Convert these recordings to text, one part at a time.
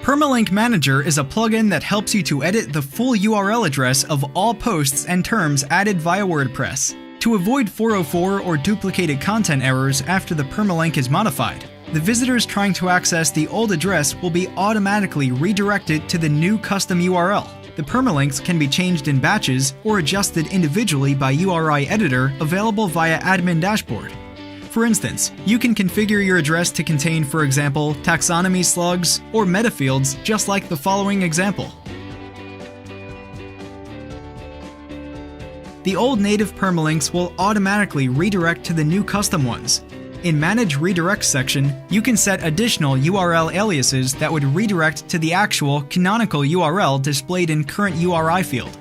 Permalink Manager is a plugin that helps you to edit the full URL address of all posts and terms added via WordPress. To avoid 404 or duplicated content errors after the permalink is modified, the visitors trying to access the old address will be automatically redirected to the new custom URL. The permalinks can be changed in batches or adjusted individually by URI Editor available via Admin Dashboard. For instance, you can configure your address to contain, for example, taxonomy slugs or meta fields just like the following example. The old native permalinks will automatically redirect to the new custom ones. In Manage Redirects section, you can set additional URL aliases that would redirect to the actual canonical URL displayed in current URI field.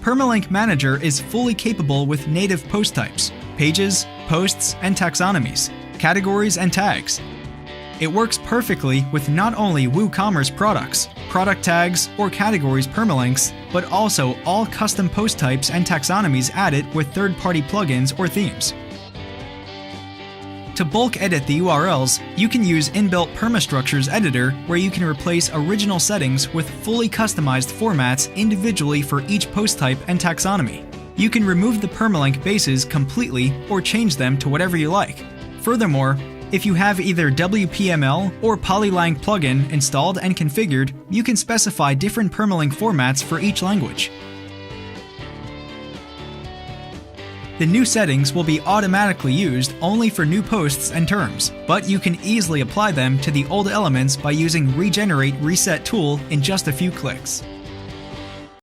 Permalink Manager is fully capable with native post types, pages, posts, and taxonomies, categories, and tags. It works perfectly with not only WooCommerce products, product tags, or categories permalinks, but also all custom post types and taxonomies added with third-party plugins or themes. To bulk edit the URLs, you can use inbuilt Permastructures Editor, where you can replace original settings with fully customized formats individually for each post type and taxonomy. You can remove the permalink bases completely or change them to whatever you like. Furthermore, if you have either WPML or Polylang plugin installed and configured, you can specify different permalink formats for each language. The new settings will be automatically used only for new posts and terms, but you can easily apply them to the old elements by using Regenerate Reset tool in just a few clicks.